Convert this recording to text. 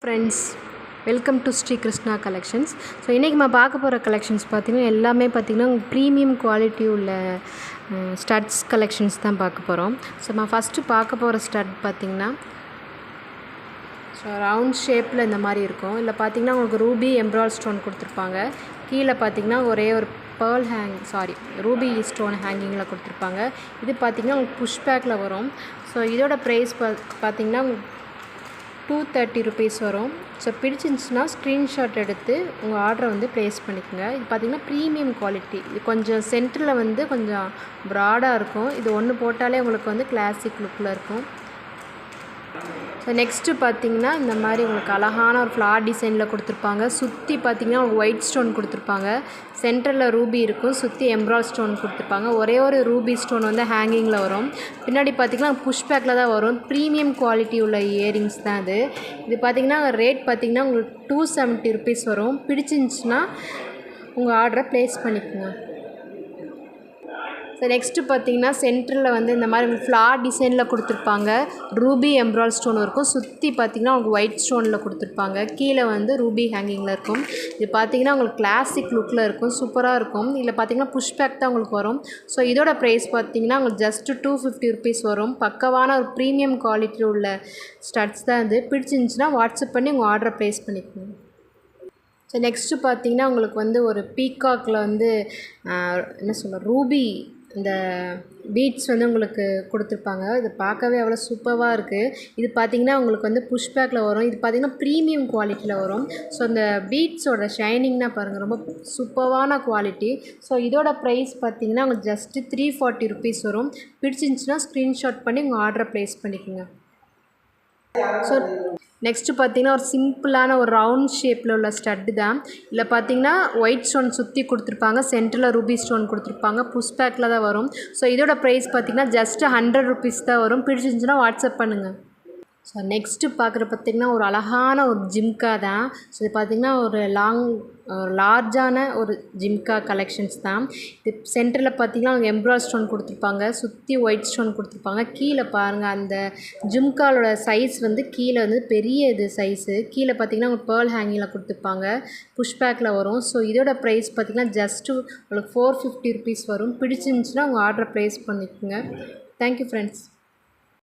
Friends, welcome to Shri Krishna collections. So இன்றைக்கி நம்ம பார்க்க போகிற கலெக்ஷன்ஸ் பார்த்திங்கன்னா எல்லாமே பார்த்திங்கன்னா ப்ரீமியம் குவாலிட்டி உள்ள ஸ்டட்ஸ் கலெக்ஷன்ஸ் தான் பார்க்க போகிறோம். ஸோ நம்ம ஃபஸ்ட்டு பார்க்க போகிற ஸ்டட் பார்த்திங்கன்னா ஸோ ரவுண்ட் ஷேப்பில் இந்த மாதிரி இருக்கும். இல்லை பார்த்திங்கன்னா உங்களுக்கு ரூபி எம்ப்ராய்டரி ஸ்டோன் கொடுத்துருப்பாங்க. கீழே பார்த்திங்கன்னா ஒரே ஒரு ரூபி ஸ்டோன் ஹேங்கிங்கில் கொடுத்துருப்பாங்க. இது பார்த்திங்கன்னா உங்களுக்கு புஷ் பேக்கில் வரும். ஸோ இதோட ப்ரைஸ் பார்த்திங்கன்னா 230 rupees வரும். ஸோ பிடிச்சிருந்துச்சுன்னா ஸ்க்ரீன்ஷாட் எடுத்து உங்கள் ஆர்டரை வந்து ப்ளேஸ் பண்ணிக்கோங்க. இது பார்த்திங்கன்னா ப்ரீமியம் குவாலிட்டி. இது கொஞ்சம் சென்டரில் வந்து கொஞ்சம் ப்ராடாக இருக்கும். இது ஒன்று போட்டாலே உங்களுக்கு வந்து கிளாசிக் லுக்கில் இருக்கும். ஸோ நெக்ஸ்ட்டு பார்த்திங்கன்னா இந்த மாதிரி உங்களுக்கு அழகான ஒரு ஃப்ளார் டிசைனில் கொடுத்துருப்பாங்க. சுற்றி பார்த்திங்கன்னா உங்களுக்கு ஒயிட் ஸ்டோன் கொடுத்துருப்பாங்க. சென்டரில் ரூபி இருக்கும். சுற்றி எம்ப்ராய்டரி ஸ்டோன் கொடுத்துருப்பாங்க. ஒரே ஒரு ரூபி ஸ்டோன் வந்து ஹேங்கிங்கில் வரும். பின்னாடி பார்த்திங்கன்னா புஷ் பேக்கில் தான் வரும். ப்ரீமியம் குவாலிட்டி உள்ள இயரிங்ஸ் தான் இது. இது பார்த்திங்கன்னா ரேட் பார்த்திங்கன்னா உங்களுக்கு 270 rupees வரும். பிடிச்சிருந்துச்சின்னா உங்கள் ஆர்டரை ப்ளேஸ் பண்ணிக்கோங்க. ஸோ நெக்ஸ்ட்டு பார்த்திங்கன்னா சென்டரில் வந்து இந்த மாதிரி ஃப்ளார் டிசைனில் கொடுத்துருப்பாங்க. ரூபி எம்ப்ராய்டரி ஸ்டோன் இருக்கும். சுற்றி பார்த்திங்கன்னா உங்களுக்கு ஒயிட் ஸ்டோனில் கொடுத்துருப்பாங்க. கீழே வந்து ரூபி ஹேங்கிங்கில் இருக்கும். இது பார்த்திங்கன்னா உங்களுக்கு கிளாசிக் லுக்கில் இருக்கும். சூப்பராக இருக்கும். இதில் பார்த்திங்கன்னா புஷ் பேக் தான் உங்களுக்கு வரும். ஸோ இதோட ப்ரைஸ் பார்த்திங்கன்னா உங்களுக்கு ஜஸ்ட்டு 250 rupees வரும். பக்கவான ஒரு ப்ரீமியம் குவாலிட்டி உள்ள ஸ்டட்ஸ் தான் இது. பிடிச்சிருந்துச்சின்னா வாட்ஸ்அப் பண்ணி உங்கள் ஆர்டரை ப்ளேஸ் பண்ணிக்கோங்க. ஸோ நெக்ஸ்ட்டு பார்த்திங்கன்னா உங்களுக்கு வந்து ஒரு பீகாக்கில் வந்து ரூபி இந்த பீட்ஸ் வந்து உங்களுக்கு கொடுத்துருப்பாங்க. இது பார்க்கவே அவ்வளோ சூப்பராக இருக்குது. இது பார்த்திங்கன்னா உங்களுக்கு வந்து புஷ் பேக்கில் வரும். இது பார்த்திங்கன்னா ப்ரீமியம் குவாலிட்டியில் வரும். ஸோ இந்த பீட்ஸோட ஷைனிங்னா பாருங்கள், ரொம்ப சூப்பரான குவாலிட்டி. ஸோ இதோட ப்ரைஸ் பார்த்திங்கன்னா உங்களுக்கு ஜஸ்ட்டு 340 rupees வரும். பிடிச்சிருந்துச்சின்னா ஸ்க்ரீன்ஷாட் பண்ணி உங்கள் ஆர்டரை ப்ளேஸ் பண்ணிக்கோங்க. ஸோ நெக்ஸ்ட்டு பார்த்திங்கன்னா ஒரு சிம்பிளான ஒரு ரவுண்ட் ஷேப்பில் உள்ள ஸ்டட்டு தான். இதில் பார்த்திங்கன்னா ஒயிட் ஸ்டோன் சுற்றி கொடுத்துருப்பாங்க. சென்டரில் ரூபி ஸ்டோன் கொடுத்துருப்பாங்க. புஷ் பேக்கில் தான் வரும். ஸோ இதோட ப்ரைஸ் பார்த்திங்கன்னா ஜஸ்ட்டு 100 rupees தான் வரும். பிடிச்சிருந்துச்சின்னா வாட்ஸ்அப் பண்ணுங்கள். ஸோ நெக்ஸ்ட்டு பார்த்திங்கன்னா ஒரு அழகான ஒரு ஜிம்கா தான். ஸோ இது பார்த்திங்கன்னா ஒரு லார்ஜான ஒரு ஜிம்கா கலெக்ஷன்ஸ் தான். இது சென்டரில் பார்த்திங்கன்னா அவங்க எம்ப்ராய்டரி ஸ்டோன் கொடுத்துருப்பாங்க. சுற்றி ஒயிட் ஸ்டோன் கொடுத்துருப்பாங்க. கீழே பாருங்கள், அந்த ஜிம்காலோட சைஸ் வந்து கீழே வந்து பெரிய இது சைஸு. கீழே பார்த்திங்கன்னா அவங்க பேர்ல் ஹேங்கிங்கில் கொடுத்துருப்பாங்க. புஷ் பேக்கில் வரும். ஸோ இதோட ப்ரைஸ் பார்த்திங்கன்னா ஜஸ்ட்டு உங்களுக்கு 450 rupees வரும். பிடிச்சிருந்துச்சின்னா உங்கள் ஆர்டரை ப்ளேஸ் பண்ணிக்கோங்க. Thank you friends.